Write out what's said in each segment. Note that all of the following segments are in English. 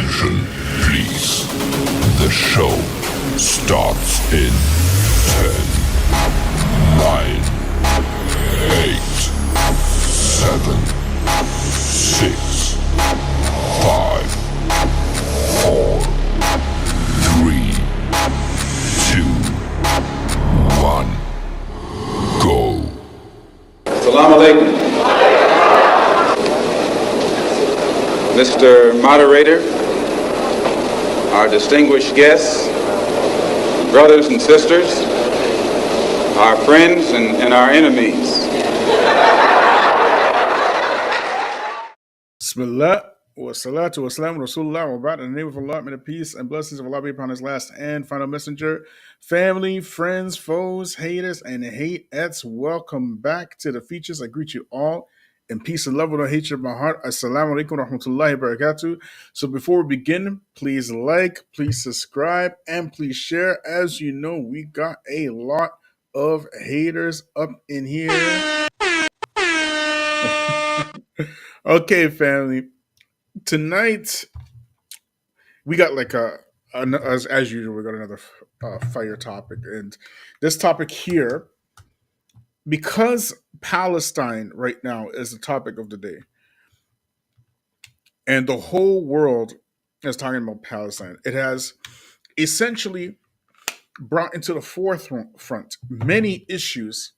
Attention, please. The show starts in 10, 9, 8, 7, 6, 5, 4, 3, 2, 1, go. Salaam Alaikum. Mr. Moderator, our distinguished guests, brothers and sisters, our friends and our enemies. Bismillah wa salatu wa salam Rasulullah wa ba'd. In the name of Allah, may the peace and blessings of Allah be upon his last and final messenger. Family, friends, foes, haters, and hateettes, welcome back to the Feachaz. I greet you all in peace and love with no hatred of my heart. Assalamu alaikum wa rahmatullahi wa barakatuh. So before we begin, please like, please subscribe, and please share. As you know, we got a lot of haters up in here. Okay, family. Tonight, we got like as usual, we got another fire topic. And this topic here, because Palestine right now is the topic of the day, and the whole world is talking about Palestine, it has essentially brought into the forefront many issues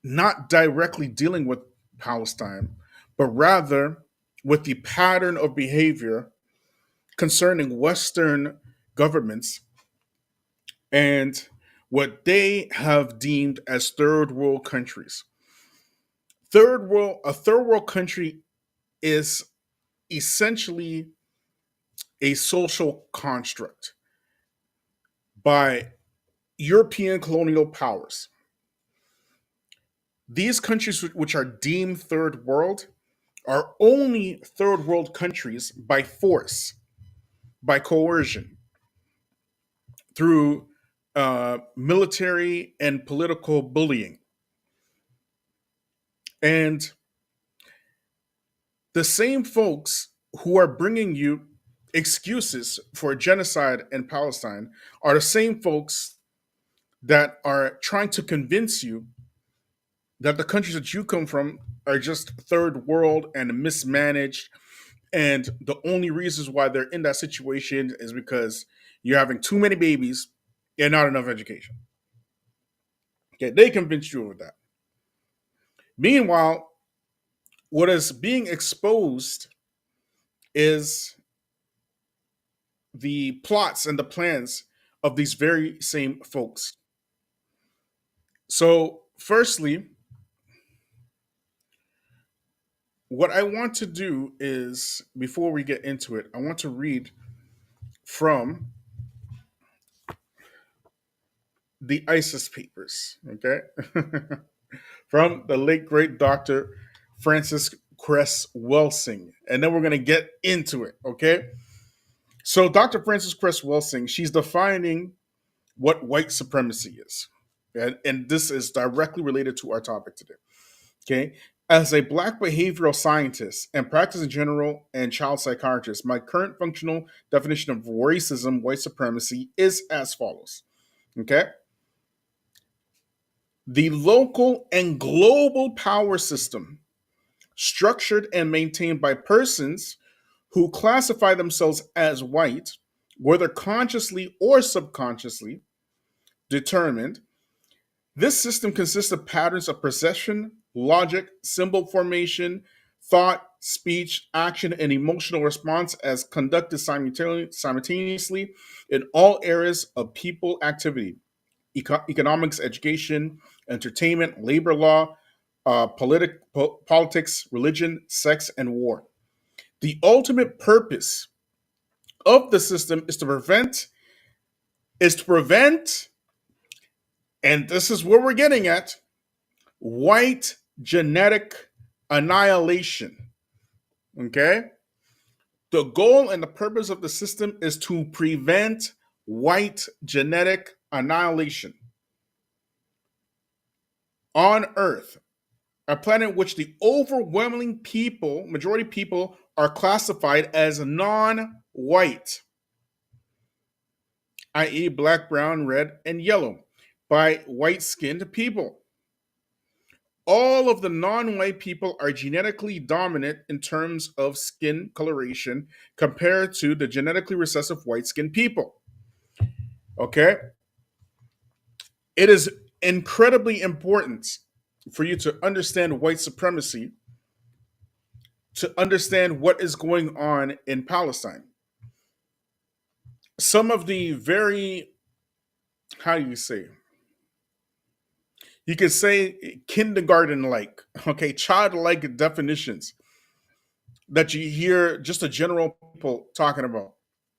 not directly dealing with Palestine, but rather with the pattern of behavior concerning Western governments and what they have deemed as third world countries. A third world country is essentially a social construct by European colonial powers. These countries, which are deemed third world, are only third world countries by force, by coercion, through military and political bullying. And the same folks who are bringing you excuses for genocide in Palestine are the same folks that are trying to convince you that the countries that you come from are just third world and mismanaged. And the only reasons why they're in that situation is because you're having too many babies and not enough education. Okay, they convinced you of that. Meanwhile, what is being exposed is the plots and the plans of these very same folks. So, firstly, what I want to do is, before we get into it, I want to read from the ISIS papers, okay? From the late great Dr. Frances Cress Welsing. And then we're going to get into it, okay? So Dr. Frances Cress Welsing, she's defining what white supremacy is. And this is directly related to our topic today, okay? As a Black behavioral scientist and practicing general and child psychiatrist, my current functional definition of racism, white supremacy, is as follows, okay? The local and global power system structured and maintained by persons who classify themselves as white, whether consciously or subconsciously determined. This system consists of patterns of perception, logic, symbol formation, thought, speech, action, and emotional response as conducted simultaneously in all areas of people activity: economics, education, entertainment, labor law, politics, religion, sex, and war. The ultimate purpose of the system is to prevent, and this is where we're getting at, white genetic annihilation. Okay? The goal and the purpose of the system is to prevent white genetic annihilation on Earth. a planet in which the overwhelming majority people, are classified as non-white, i.e., black, brown, red, and yellow, by white-skinned people. All of the non-white people are genetically dominant in terms of skin coloration compared to the genetically recessive white-skinned people. Okay? It is incredibly important for you to understand white supremacy, to understand what is going on in Palestine. Some of the very, how do you say, you could say kindergarten like, okay, childlike definitions that you hear just a general people talking about,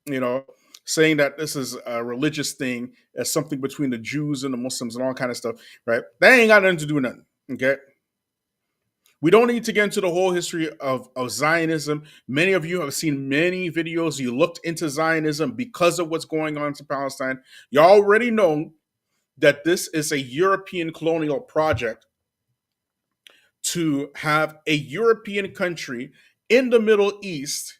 you know, saying that this is a religious thing, as something between the Jews and the Muslims and all kind of stuff, right? That ain't got nothing to do with nothing, okay? We don't need to get into the whole history of Zionism. Many of you have seen many videos. You looked into Zionism because of what's going on in Palestine. You already know that this is a European colonial project to have a European country in the Middle East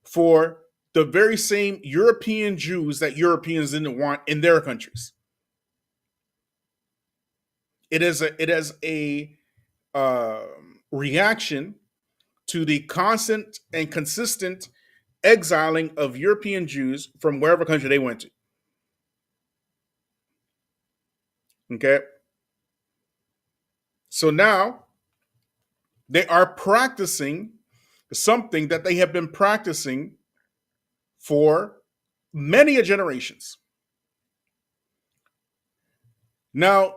for the very same European Jews that Europeans didn't want in their countries. It is a reaction to the constant and consistent exiling of European Jews from wherever country they went to. Okay? So now they are practicing something that they have been practicing for many generations. Now,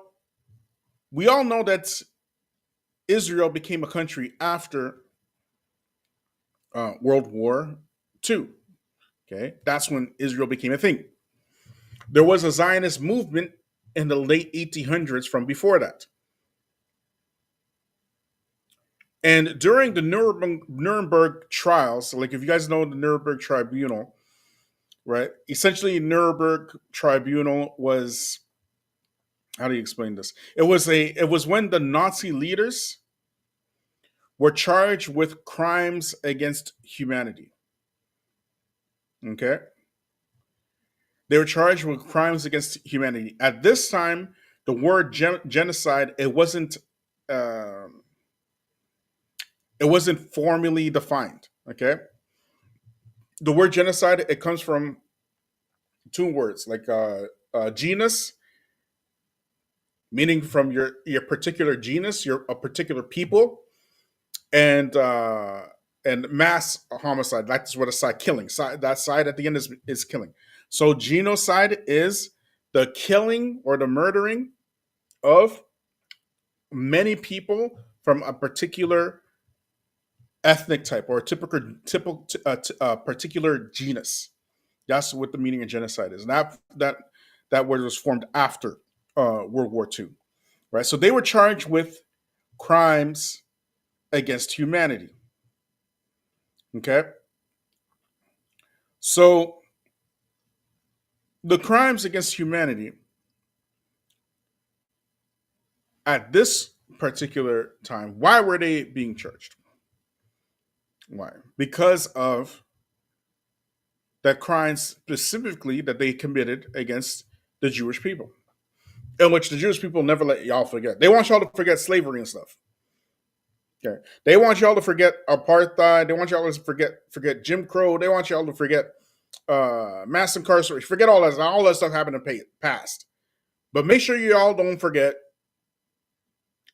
we all know that Israel became a country after World War II. Okay, that's when Israel became a thing. There was a Zionist movement in the late 1800s from before that. And during the Nuremberg trials, like if you guys know the Nuremberg Tribunal, right? Essentially, Nuremberg Tribunal was, how do you explain this? It was when the Nazi leaders were charged with crimes against humanity. Okay? They were charged with crimes against humanity. At this time, the word genocide, it wasn't formally defined. Okay? The word genocide, it comes from two words, like genus, meaning from your particular genus, a particular people, and mass homicide. That's what a side killing. That side at the end is killing. So genocide is the killing or the murdering of many people from a particular ethnic type or a particular genus. That's what the meaning of genocide is. And that word was formed after World War II, right? So they were charged with crimes against humanity. Okay, so the crimes against humanity at this particular time, why were they being charged? Why? Because of that crimes specifically that they committed against the Jewish people, in which the Jewish people never let y'all forget. They want y'all to forget slavery and stuff. Okay. They want y'all to forget apartheid. They want y'all to forget Jim Crow. They want y'all to forget mass incarceration. Forget all that. All that stuff happened in the past. But make sure you all don't forget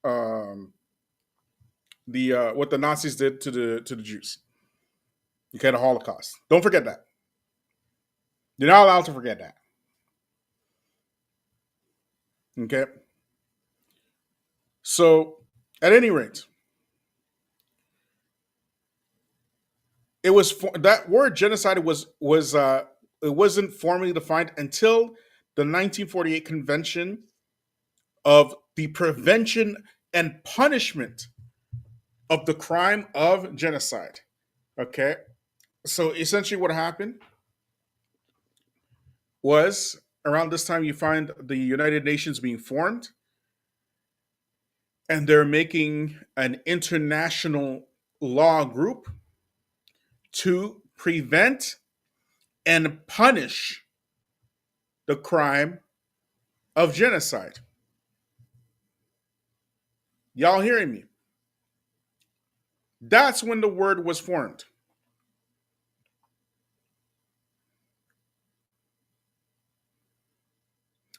what the Nazis did to the Jews. Okay, the Holocaust. Don't forget that. You're not allowed to forget that. Okay. So, at any rate, it was that word genocide was it wasn't formally defined until the 1948 Convention of the Prevention and Punishment of the Crime of Genocide. Okay, so essentially, what happened was around this time you find the United Nations being formed, and they're making an international law group to prevent and punish the crime of genocide. Y'all hearing me? That's when the word was formed.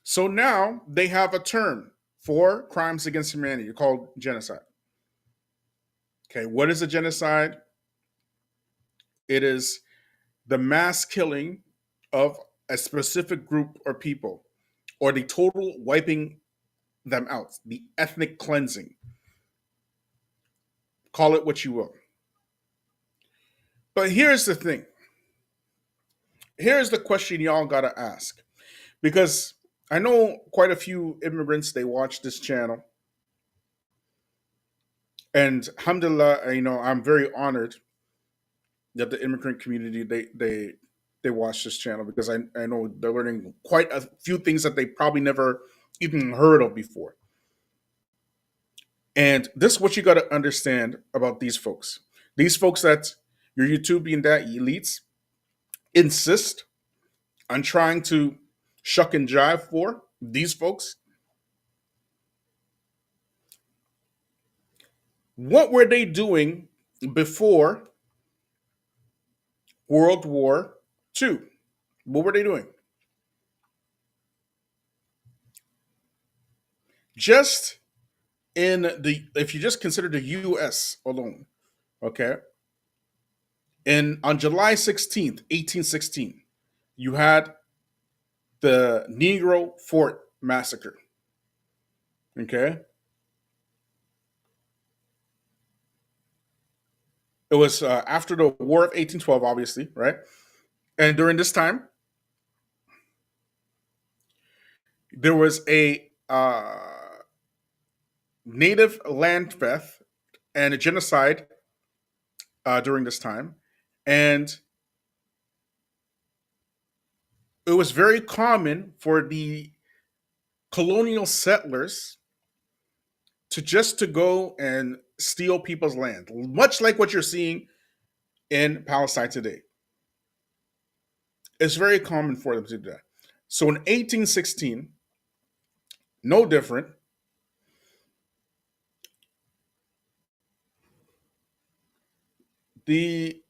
So now they have a term for crimes against humanity called genocide. Okay, what is a genocide? It is the mass killing of a specific group or people, or the total wiping them out, the ethnic cleansing. Call it what you will. But here's the thing. Here's the question y'all gotta ask. Because I know quite a few immigrants, they watch this channel. And alhamdulillah, I'm very honored that the immigrant community they watch this channel, because I know they're learning quite a few things that they probably never even heard of before. And this is what you got to understand about these folks. These folks that your YouTubian that elites insist on trying to shuck and jive for, these folks, what were they doing before World War II? What were they doing? Just if you just consider the US alone, okay? And on July 16th, 1816, you had the Negro Fort Massacre. Okay? It was after the War of 1812, obviously, right? And during this time, there was a native land theft and a genocide during this time. And it was very common for the colonial settlers to go and steal people's land, much like what you're seeing in Palestine today. It's very common for them to do that. So in 1816, no different. The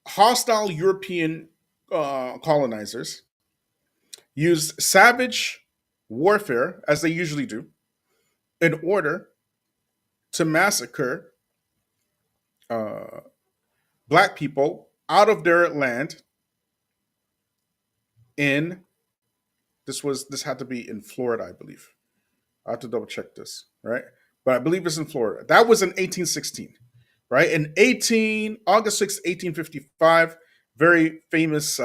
hostile European colonizers used savage warfare, as they usually do, in order to massacre uh, black people out of their land. In this had to be in Florida, I believe. I have to double check this, right? But I believe it's in Florida. That was in 1816, right? In August 6th, 1855, very famous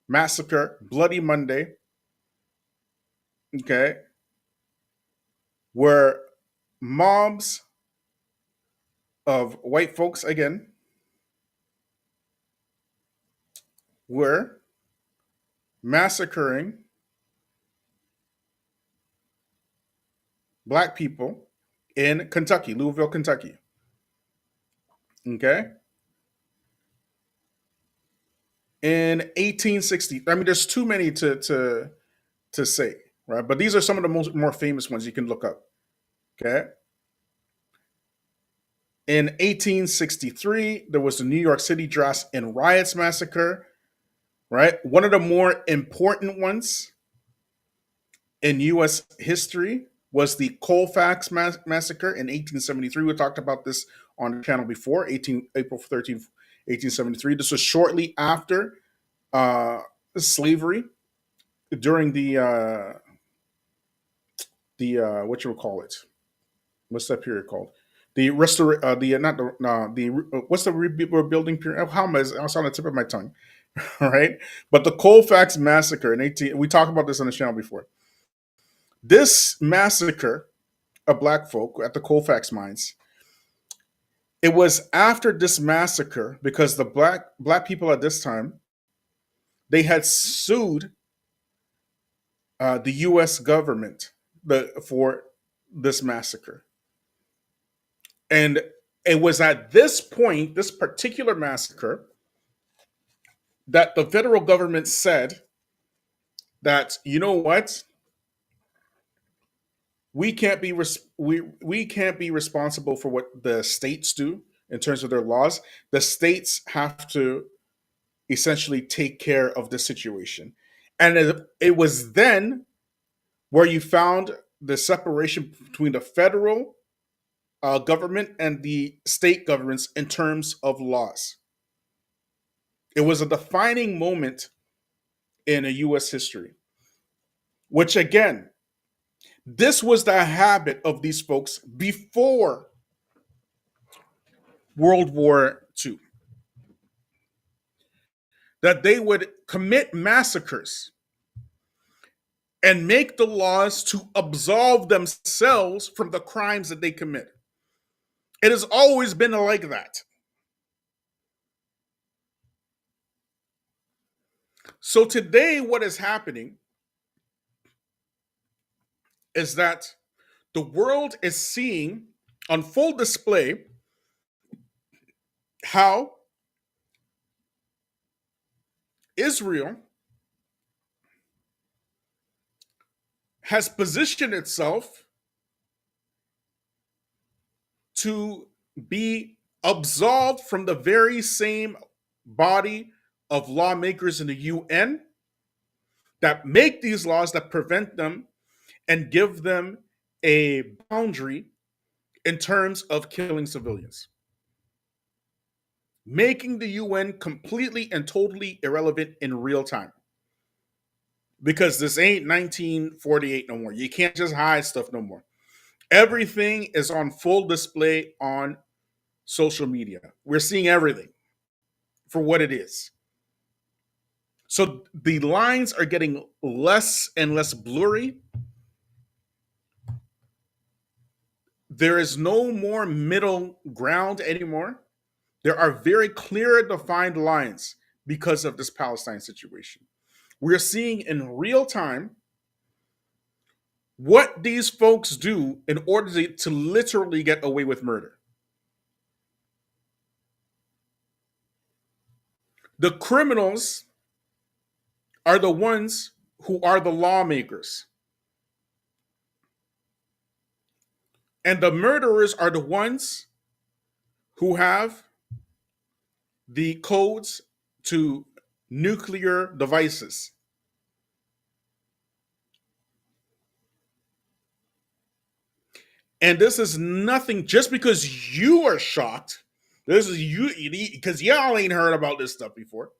massacre, Bloody Monday, okay, where mobs of white folks, again, were massacring black people in Kentucky, Louisville, Kentucky. Okay? In 1860, I mean, there's too many to say, right? But these are some of the more famous ones you can look up. Okay? In 1863, there was the New York City Drafts and Riots Massacre, right? One of the more important ones in U.S. history was the Colfax Massacre in 1873. We talked about this on the channel before, April 13th, 1873. This was shortly after slavery, during the what you would call it? What's that period called? The the not the what's the rebuilding period? How am I? It's on the tip of my tongue, right? But the Colfax Massacre in 18. We talked about this on the channel before. This massacre of black folk at the Colfax mines. It was after this massacre because the black people at this time, they had sued the U.S. government for this massacre. And it was at this point, this particular massacre, that the federal government said that, you know what, we can't be responsible for what the states do in terms of their laws. The states have to essentially take care of the situation. And it was then where you found the separation between the federal government and the state governments in terms of laws. It was a defining moment in a US history, which again, this was the habit of these folks before World War II, that they would commit massacres and make the laws to absolve themselves from the crimes that they commit. It has always been like that. So today, what is happening is that the world is seeing on full display how Israel has positioned itself to be absolved from the very same body of lawmakers in the UN that make these laws that prevent them and give them a boundary in terms of killing civilians, making the UN completely and totally irrelevant in real time. Because this ain't 1948 no more. You can't just hide stuff no more. Everything is on full display on social media. We're seeing everything for what it is. So the lines are getting less and less blurry. There is no more middle ground anymore. There are very clear defined lines because of this Palestine situation. We're seeing in real time what these folks do in order to literally get away with murder. The criminals are the ones who are the lawmakers. And the murderers are the ones who have the codes to nuclear devices. And this is nothing just because you are shocked. This is you because y'all ain't heard about this stuff before.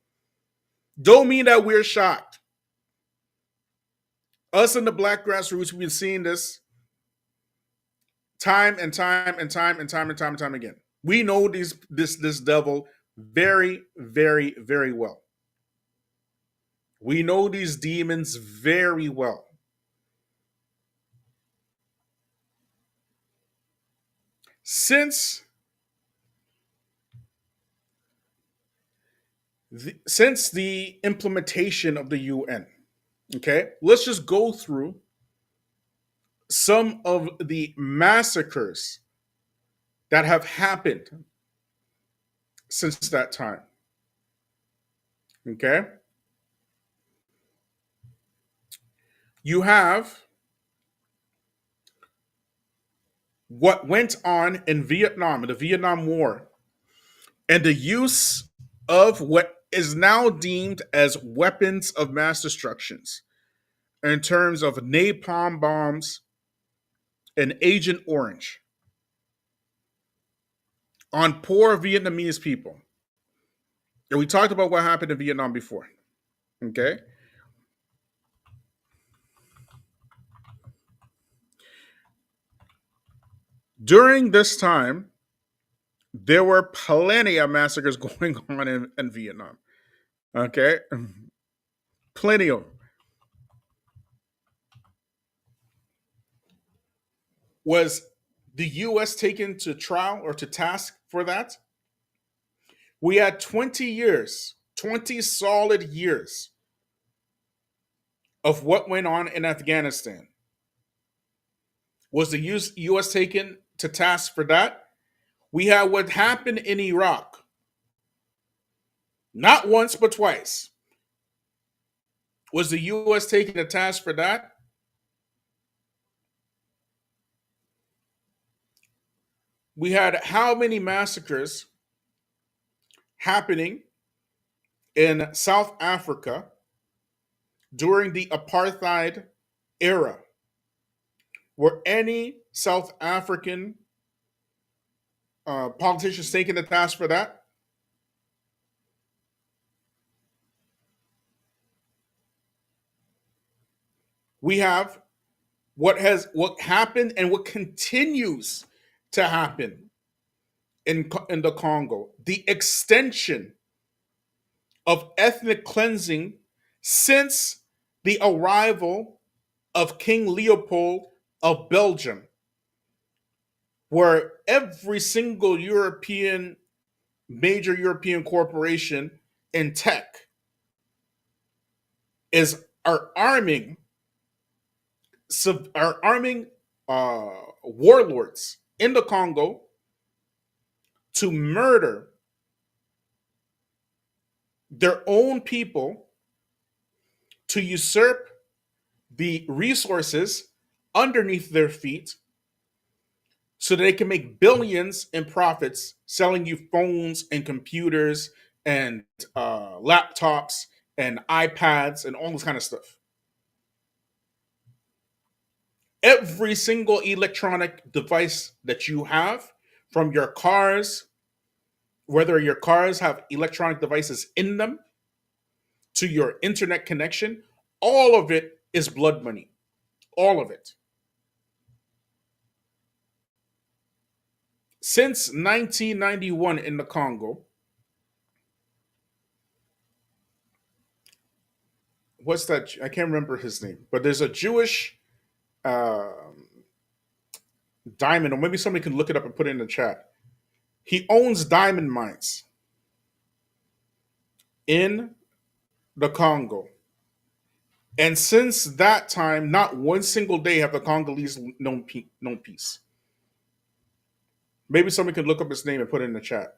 Don't mean that we're shocked. Us in the black grassroots, we've been seeing this time and time and time and time and time and time again. We know this devil very, very, very well. We know these demons very well. Since the implementation of the UN, okay, let's just go through some of the massacres that have happened since that time. Okay? You have what went on in Vietnam, the Vietnam War, and the use of what is now deemed as weapons of mass destructions in terms of napalm bombs and Agent Orange on poor Vietnamese people. And we talked about what happened in Vietnam before. Okay? During this time, there were plenty of massacres going on in Vietnam. Okay? Plenty of them. Was the US taken to trial or to task for that? We had 20 years, 20 solid years of what went on in Afghanistan. Was the US taken to task for that? We had what happened in Iraq, not once but twice. Was the U.S. taking the task for that? We had how many massacres happening in South Africa during the apartheid era? Were any South African politicians taking the task for that? We have what happened and what continues to happen in the Congo. The extension of ethnic cleansing since the arrival of King Leopold of Belgium, where every single major European corporation in tech are arming are arming warlords in the Congo to murder their own people, to usurp the resources underneath their feet so that they can make billions in profits selling you phones and computers and laptops and iPads and all this kind of stuff. Every single electronic device that you have, from your cars, whether your cars have electronic devices in them, to your internet connection, all of it is blood money. All of it. Since 1991 in the Congo, what's that? I can't remember his name, but there's a Jewish uh, diamond, or maybe somebody can look it up and put it in the chat. He owns diamond mines in the Congo. And since that time, not one single day have the Congolese known peace. Maybe somebody can look up his name and put it in the chat.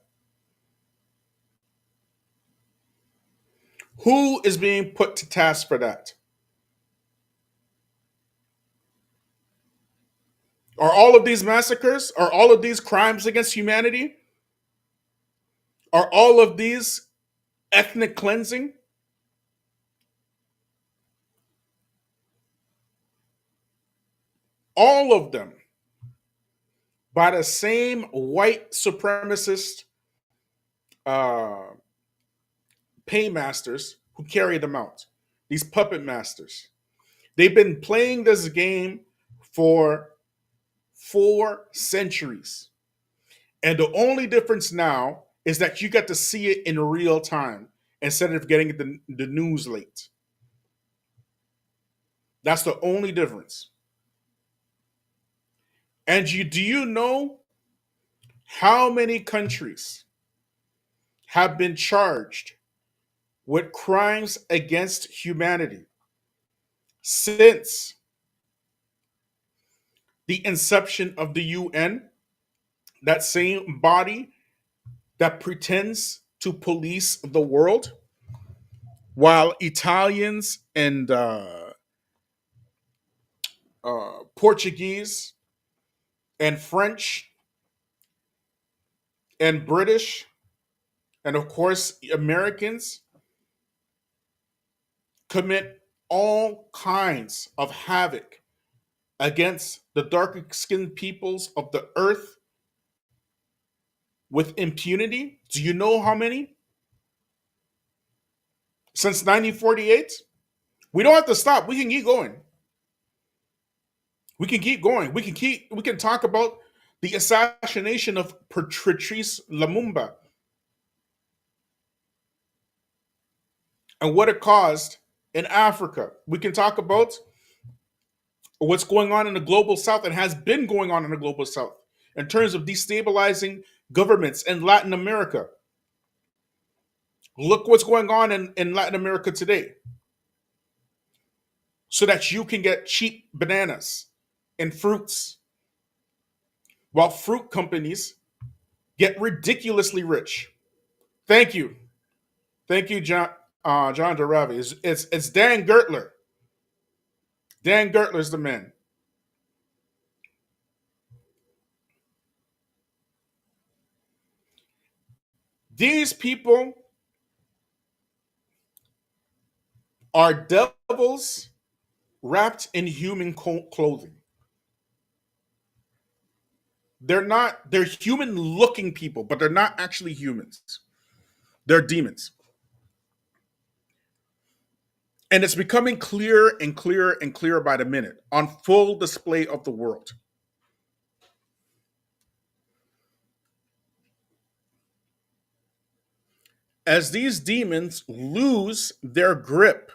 Who is being put to task for that? Are all of these massacres, are all of these crimes against humanity, are all of these ethnic cleansing? All of them by the same white supremacist uh, paymasters who carry them out. These puppet masters. They've been playing this game for 4 centuries. And the only difference now is that you get to see it in real time instead of getting the news late. That's the only difference. And do you know how many countries have been charged with crimes against humanity since the inception of the UN? That same body that pretends to police the world, while Italians and Portuguese and French and British and of course Americans commit all kinds of havoc against the darker skinned peoples of the earth with impunity. Do you know how many? Since 1948? We don't have to stop. We can keep going. We can keep going. We can talk about the assassination of Patrice Lumumba and what it caused in Africa. We can talk about what's going on in the global south and has been going on in the global south in terms of destabilizing governments in Latin America. Look what's going on in Latin America today, so that you can get cheap bananas and fruits, while fruit companies get ridiculously rich. Thank you. Thank you, John Daravi. It's Dan Gertler. Dan Gertler's the man. These people are devils wrapped in human clothing. They're human looking people, but they're not actually humans. They're demons. And it's becoming clearer and clearer and clearer by the minute on full display of the world. As these demons lose their grip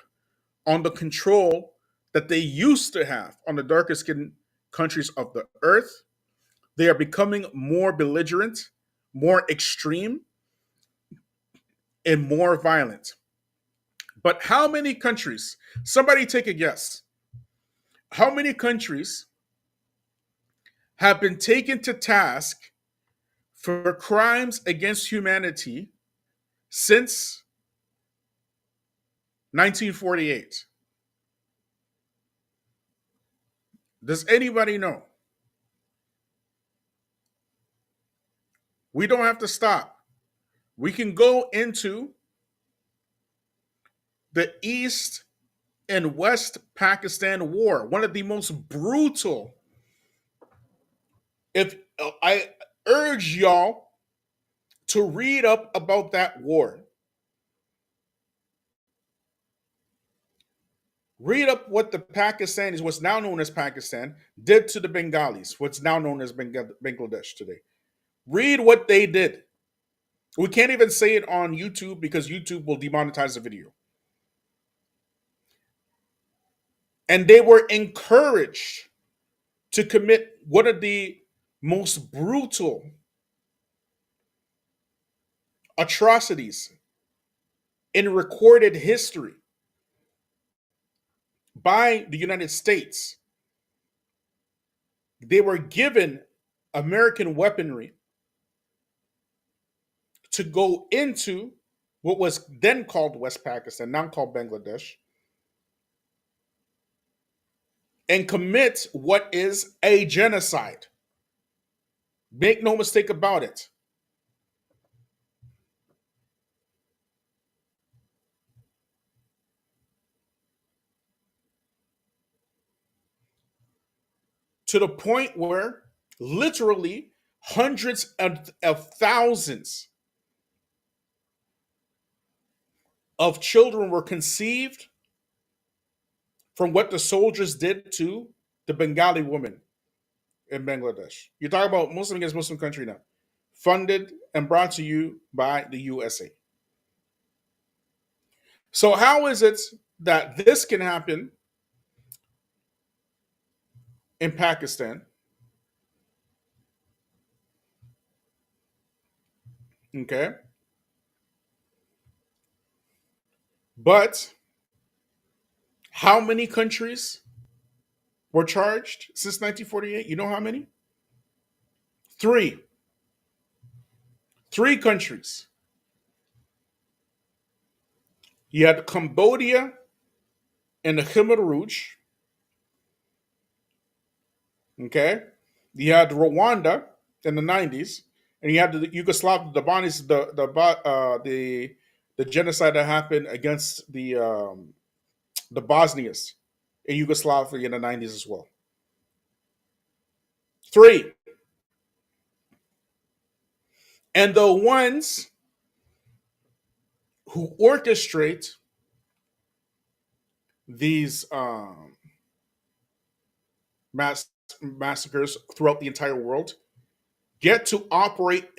on the control that they used to have on the darkest skinned countries of the earth, they are becoming more belligerent, more extreme, and more violent. But how many countries, somebody take a guess, how many countries have been taken to task for crimes against humanity since 1948? Does anybody know? We don't have to stop. We can go into the East and West Pakistan war, one of the most brutal. If I urge y'all to read up about that war, read up what the Pakistanis, what's now known as Pakistan, did to the Bengalis, what's now known as Bangladesh today. Read what they did. We can't even say it on YouTube because YouTube will demonetize the video. And they were encouraged to commit one of the most brutal atrocities in recorded history by the United States. They were given American weaponry to go into what was then called West Pakistan, now called Bangladesh, and commit what is a genocide. Make no mistake about it. To the point where literally hundreds of thousands of children were conceived from what the soldiers did to the Bengali woman in Bangladesh. You're talking about Muslim against Muslim country now, funded and brought to you by the USA. So how is it that this can happen in Pakistan? Okay. But how many countries were charged since 1948? You know how many? Three. Three countries. You had Cambodia and the Khmer Rouge. Okay. You had Rwanda in the 90s, and you had the Yugoslav, the genocide that happened against the Bosnians in Yugoslavia in the 90s as well. Three. And the ones who orchestrate these massacres throughout the entire world get to operate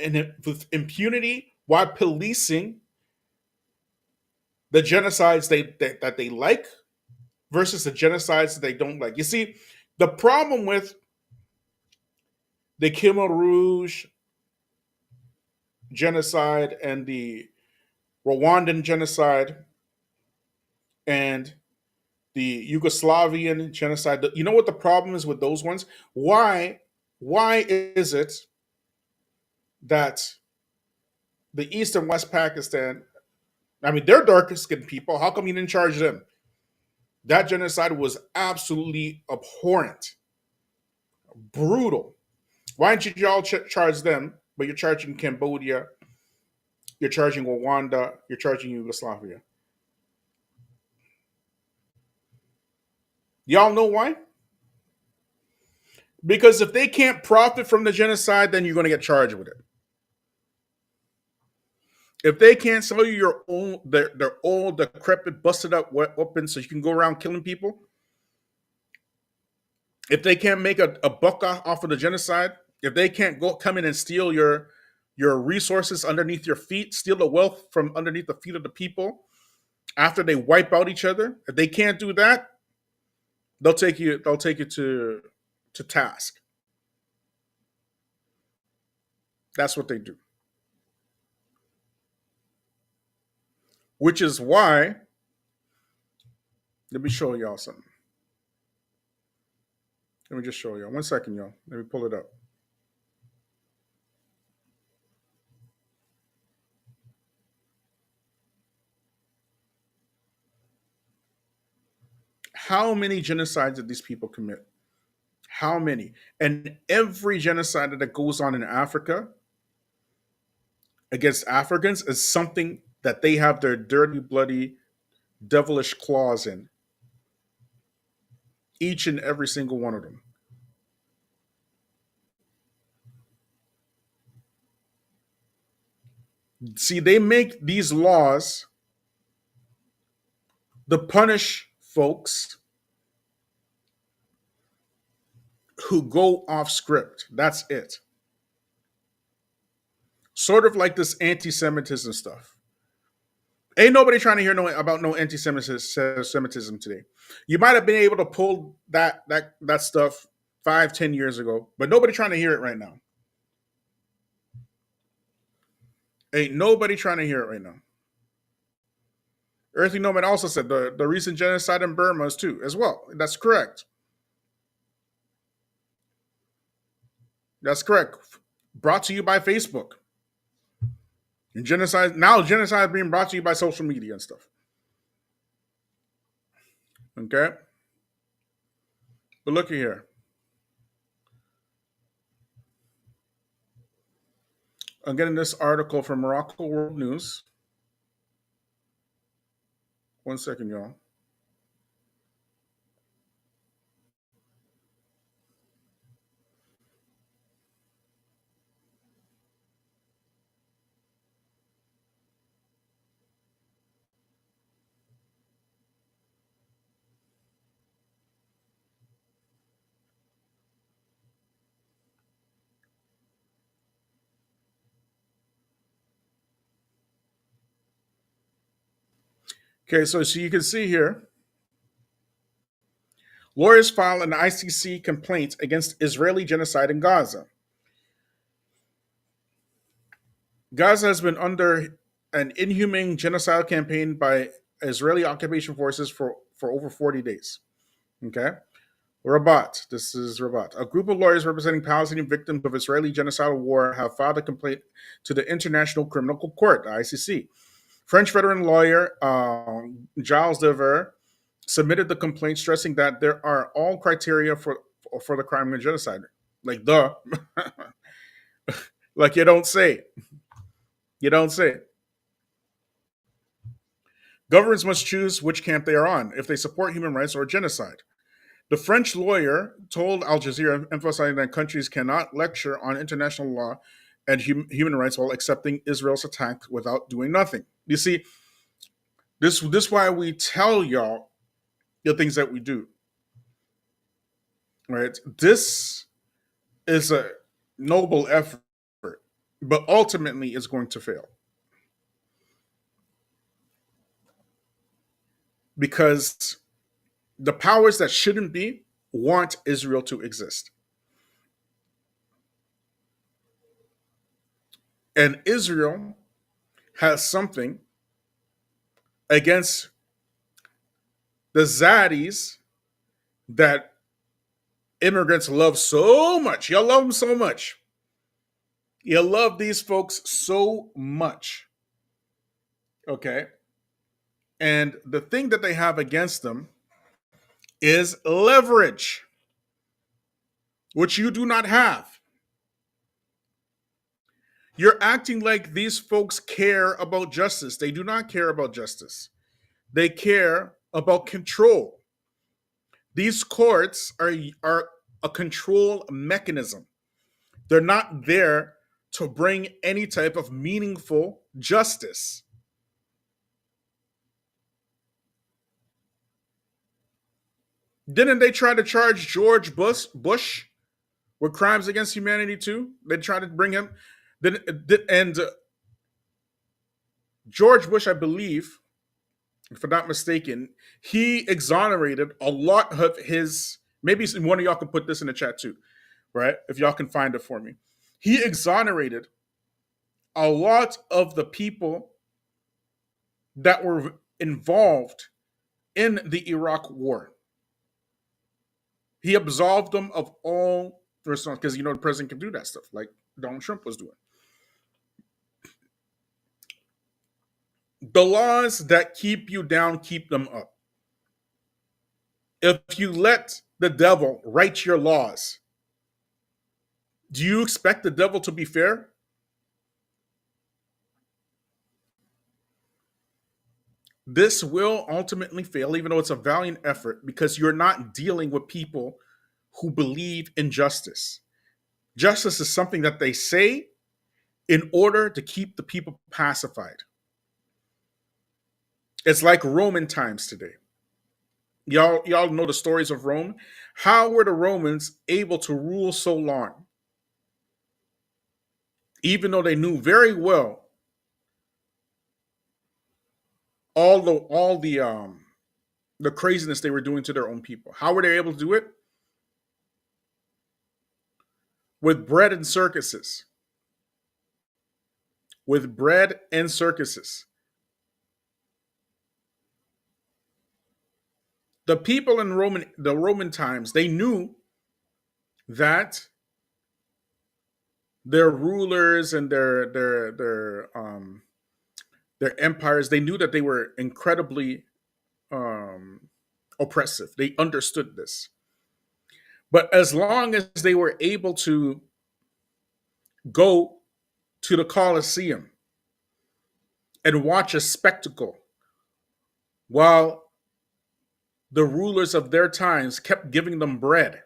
with impunity while policing the genocides that they like versus the genocides that they don't like. You see, the problem with the Khmer Rouge genocide and the Rwandan genocide and the Yugoslavian genocide, you know what the problem is with those ones? Why is it that the East and West Pakistan, I mean, they're darker skinned people. How come you didn't charge them? That genocide was absolutely abhorrent, brutal. Why didn't you all charge them, but you're charging Cambodia, you're charging Rwanda, you're charging Yugoslavia? Y'all know why? Because if they can't profit from the genocide, then you're going to get charged with it. If they can't sell you your own, their old, decrepit, busted up weapons so you can go around killing people, if they can't make a buck off of the genocide, if they can't come in and steal your resources underneath your feet, steal the wealth from underneath the feet of the people after they wipe out each other, if they can't do that, they'll take you to task. That's what they do. Which is why, let me show y'all something. Let me just show y'all. 1 second, y'all. Let me pull it up. How many genocides did these people commit? How many? And every genocide that goes on in Africa against Africans is something that they have their dirty, bloody, devilish claws in. Each and every single one of them. See, they make these laws to punish folks who go off script. That's it. Sort of like this anti-Semitism stuff. Ain't nobody trying to hear about no anti-Semitism today. You might have been able to pull that stuff 5-10 years ago, but nobody trying to hear it right now. Ain't nobody trying to hear it right now. Earthly Nomad also said the recent genocide in Burma is too, as well. That's correct. That's correct. Brought to you by Facebook. And genocide being brought to you by social media and stuff. Okay? But look at here. I'm getting this article from Morocco World News. 1 second, y'all. Okay, so you can see here, lawyers file an ICC complaint against Israeli genocide in Gaza. Gaza has been under an inhumane genocidal campaign by Israeli occupation forces for over 40 days. Okay? Rabat. This is Rabat. A group of lawyers representing Palestinian victims of Israeli genocidal war have filed a complaint to the International Criminal Court, the ICC. French veteran lawyer Gilles Dever submitted the complaint, stressing that there are all criteria for the crime of genocide. Like, duh. Like, you don't say. You don't say. Governments must choose which camp they are on, if they support human rights or genocide. The French lawyer told Al Jazeera, emphasizing that countries cannot lecture on international law and human rights while accepting Israel's attack without doing nothing. You see, this why we tell y'all the things that we do. Right? This is a noble effort, but ultimately it's going to fail. Because the powers that shouldn't be want Israel to exist. And Israel has something against the zaddies that immigrants love so much. Y'all love them so much. You love these folks so much. Okay. And the thing that they have against them is leverage, which you do not have. You're acting like these folks care about justice. They do not care about justice. They care about control. These courts are a control mechanism. They're not there to bring any type of meaningful justice. Didn't they try to charge George Bush with crimes against humanity too? They tried to bring him. And George Bush, I believe, if I'm not mistaken, he exonerated a lot of his. Maybe one of y'all can put this in the chat too, right? If y'all can find it for me. He exonerated a lot of the people that were involved in the Iraq War. He absolved them of all responsibility because the president can do that stuff like Donald Trump was doing. The laws that keep you down keep them up. If you let the devil write your laws, do you expect the devil to be fair? This will ultimately fail, even though it's a valiant effort, because you're not dealing with people who believe in justice. Justice is something that they say in order to keep the people pacified. It's like Roman times today. Y'all know the stories of Rome. How were the Romans able to rule so long? Even though they knew very well all the craziness they were doing to their own people. How were they able to do it? With bread and circuses. With bread and circuses. The people in the Roman times, they knew that their rulers and their empires, they knew that they were incredibly oppressive. They understood this. But as long as they were able to go to the Colosseum and watch a spectacle while the rulers of their times kept giving them bread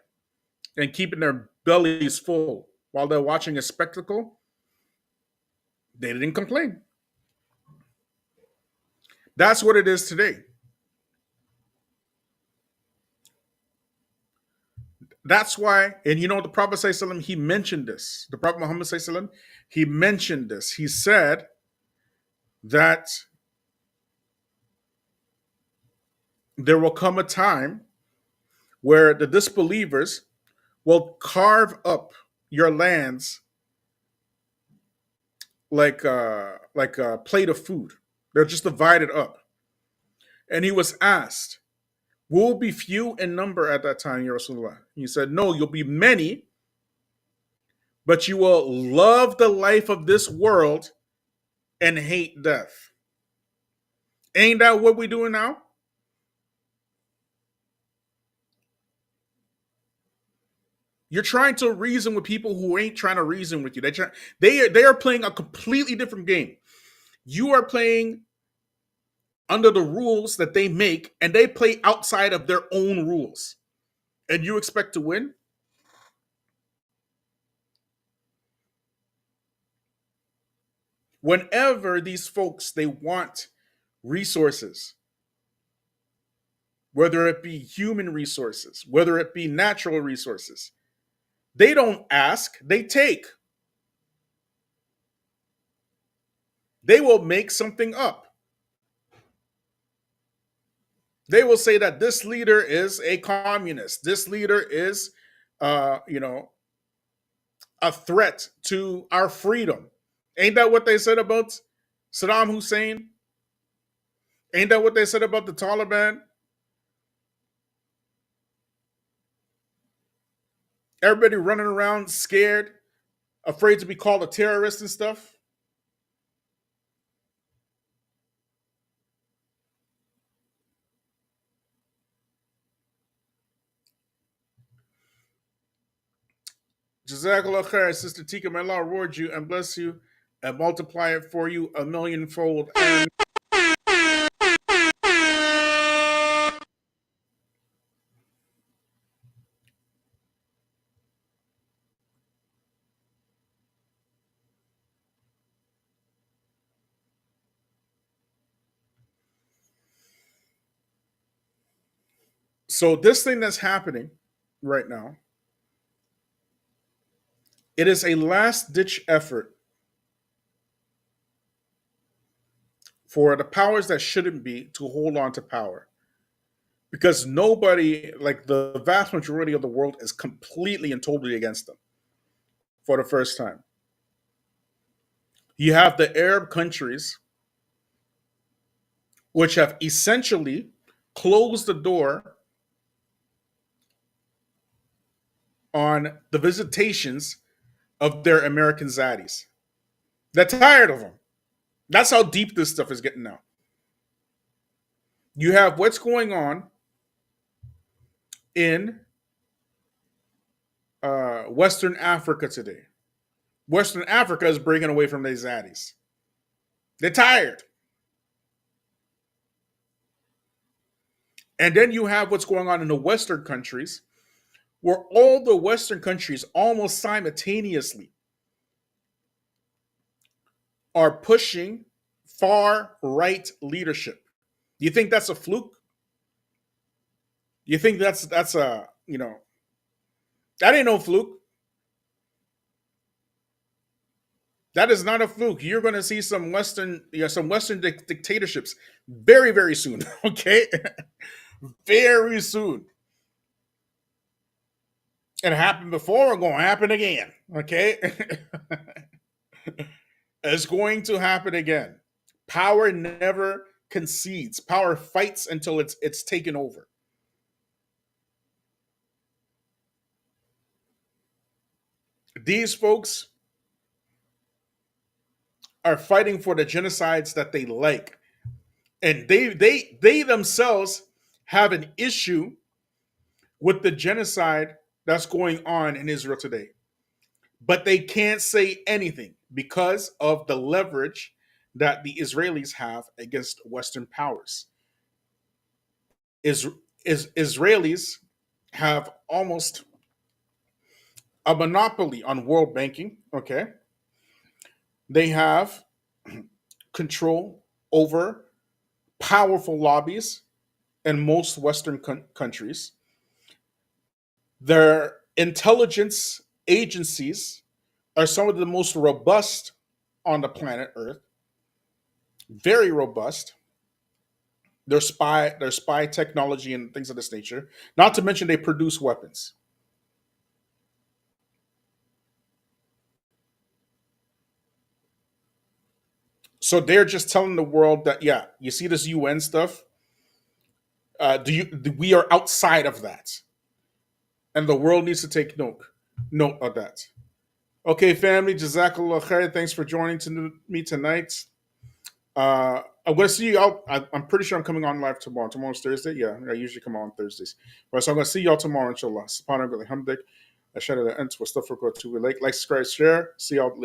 and keeping their bellies full while they're watching a spectacle, they didn't complain. That's what it is today. That's why, and the Prophet ﷺ, he mentioned this. The Prophet Muhammad ﷺ, he mentioned this. He said that there will come a time where the disbelievers will carve up your lands like a plate of food. They're just divided up. And he was asked, will be few in number at that time, Ya Rasulullah? He said, no, you'll be many, but you will love the life of this world and hate death. Ain't that what we're doing now? You're trying to reason with people who ain't trying to reason with you. They are playing a completely different game. You are playing under the rules that they make, and they play outside of their own rules. And you expect to win? Whenever these folks, they want resources, whether it be human resources, whether it be natural resources, they don't ask, they take. They will make something up. They will say that this leader is a communist. This leader is, a threat to our freedom. Ain't that what they said about Saddam Hussein? Ain't that what they said about the Taliban? Everybody running around scared Afraid to be called a terrorist and stuff. Jazakallah khair, Sister Tika. May Allah reward you and bless you and multiply it for you a millionfold. And so this thing that's happening right now, it is a last ditch effort for the powers that shouldn't be to hold on to power. Because nobody, like the vast majority of the world, is completely and totally against them for the first time. You have the Arab countries, which have essentially closed the door on the visitations of their American zaddies. They're tired of them. That's how deep this stuff is getting now. You have what's going on in Western Africa today. Western Africa is breaking away from their zaddies. They're tired. And then you have what's going on in the Western countries, where all the Western countries almost simultaneously are pushing far right leadership. Do you think that's a fluke? You think that's a, that ain't no fluke. That is not a fluke. You're going to see some Western dictatorships very, very soon. Okay, very soon. It happened before. It's going to happen again. Okay, it's going to happen again. Power never concedes. Power fights until it's taken over. These folks are fighting for the genocides that they like, and they themselves have an issue with the genocide that's going on in Israel today, but they can't say anything because of the leverage that the Israelis have against Western powers. Israelis have almost a monopoly on world banking. Okay, they have control over powerful lobbies in most Western countries. Their intelligence agencies are some of the most robust on the planet Earth. Very robust. Their spy technology and things of this nature. Not to mention they produce weapons. So they're just telling the world that, yeah, you see this UN stuff. We are outside of that, and the world needs to take note of that. Okay, family, Jazakallah khair. Thanks for joining me tonight. I'm going to see you out. I'm pretty sure I'm coming on live tomorrow. Tomorrow's Thursday. Yeah, I usually come on Thursdays. Right, so I'm going to see y'all tomorrow, inshallah. Subhanahu wa ta'ala. Ashhadu an la ilaha illa anta wa astaghfiruka wa atubu ilaik. Like, subscribe, share. See y'all later.